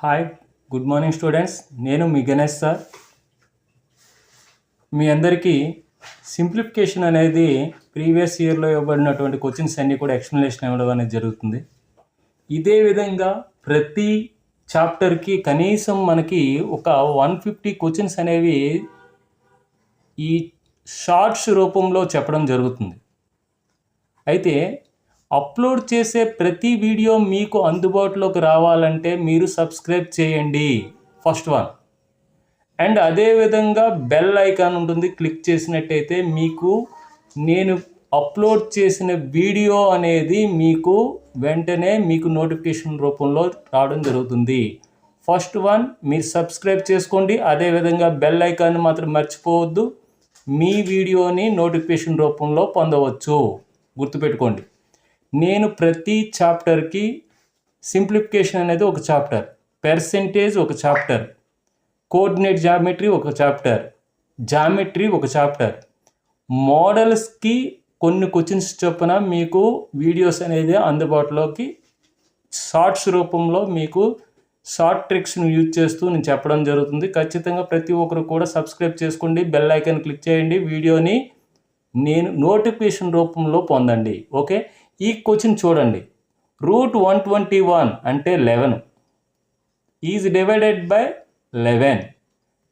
Hi good morning students, నేను మీ Ganesh sir. మీ అందరికీ simplification అనేది ప్రీవియస్ ఇయర్లో ఇవ్వబడినటువంటి క్వశ్చన్స్ అన్నీ కూడా ఎక్స్ప్లెనేషన్ ఇవ్వడం అనేది జరుగుతుంది. ఇదే విధంగా ప్రతి చాప్టర్కి కనీసం మనకి ఒక 150 క్వశ్చన్స్ అనేవి ఈ షార్ట్స్ రూపంలో చెప్పడం జరుగుతుంది. అయితే అప్లోడ్ చేసే ప్రతి వీడియో మీకు అందుబాటులోకి రావాలంటే మీరు సబ్స్క్రైబ్ చేయండి, ఫస్ట్ వన్. అండ్ అదేవిధంగా బెల్ ఐకాన్ ఉంటుంది, క్లిక్ చేసినట్టయితే మీకు నేను అప్లోడ్ చేసిన వీడియో అనేది మీకు వెంటనే మీకు నోటిఫికేషన్ రూపంలో రావడం జరుగుతుంది. ఫస్ట్ వన్ మీరు సబ్స్క్రైబ్ చేసుకోండి, అదేవిధంగా బెల్ ఐకాన్ మాత్రం మర్చిపోవద్దు. మీ వీడియోని నోటిఫికేషన్ రూపంలో పొందవచ్చు, గుర్తుపెట్టుకోండి. నేను ప్రతి చాప్టర్కి సింప్లిఫికేషన్ అనేది ఒక చాప్టర్, పర్సెంటేజ్ ఒక చాప్టర్, కోఆర్డినేట్ జామెట్రీ ఒక చాప్టర్, జామెట్రీ ఒక చాప్టర్, మోడల్స్కి కొన్ని క్వశ్చన్స్ చొప్పున మీకు వీడియోస్ అనేది అందుబాటులోకి షార్ట్స్ రూపంలో మీకు షార్ట్ ట్రిక్స్ని యూజ్ చేస్తూ నేను చెప్పడం జరుగుతుంది. ఖచ్చితంగా ప్రతి ఒక్కరు కూడా సబ్స్క్రైబ్ చేసుకోండి, బెల్ ఐకాన్ క్లిక్ చేయండి, వీడియోని నేను నోటిఫికేషన్ రూపంలో పొందండి. ఓకే, ఈ క్వశ్చన్ చూడండి. √121 అంటే 11 is divided by 11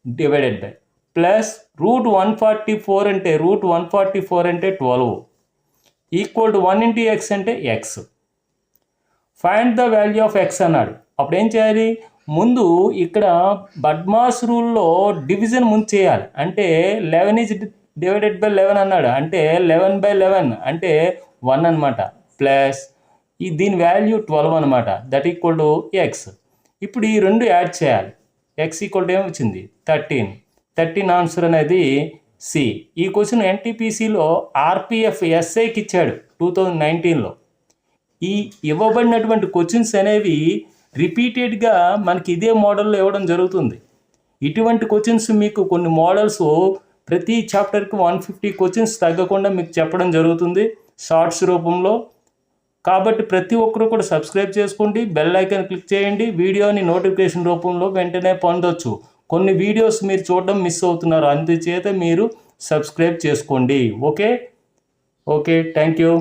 divided by plus √144 అంటే √144 అంటే 12 ఈక్వల్ టు 1 into x అంటే x. Find the value of x అన్నాడు. అప్పుడు ఏం చేయాలి? ముందు ఇక్కడ బడ్మాస్ రూల్లో డివిజన్ ముందు చేయాలి. అంటే 11 ఈజ్ డివైడెడ్ బై 11 అన్నాడు, అంటే 11/11 అంటే 1 అనమాట, ప్లస్ దీని వాల్యూ 12 అనమాట, దట్ ఈక్వల్ టు x. ఇప్పుడు ఈ రెండు యాడ్ చేయాలి. x ఈక్వల్ టు ఏమొచ్చింది? 13 ఆన్సర్ అనేది సి. ఈ క్వశ్చన్ ఎన్టీపీసీలో ఆర్పిఎఫ్ ఎస్ఐకి ఇచ్చాడు 2019లో. ఈ ఇవ్వబడినటువంటి క్వశ్చన్స్ అనేవి రిపీటెడ్గా మనకి ఇదే మోడల్లో ఇవ్వడం జరుగుతుంది. ఇటువంటి క్వశ్చన్స్ మీకు కొన్ని మోడల్స్ ప్రతి చాప్టర్కి 150 క్వశ్చన్స్ తగ్గకుండా మీకు చెప్పడం జరుగుతుంది షార్ట్స్ రూపంలో. కాబట్టి ప్రతి ఒక్కరు కూడా సబ్స్క్రైబ్ చేసుకోండి, బెల్ ఐకాన్ క్లిక్ చేయండి, వీడియోని నోటిఫికేషన్ రూపంలో వెంటనే పొందొచ్చు. కొన్ని వీడియోస్ మీరు చూడడం మిస్ అవుతున్నారు, అందుచేత మీరు సబ్స్క్రైబ్ చేసుకోండి. Okay, thank you.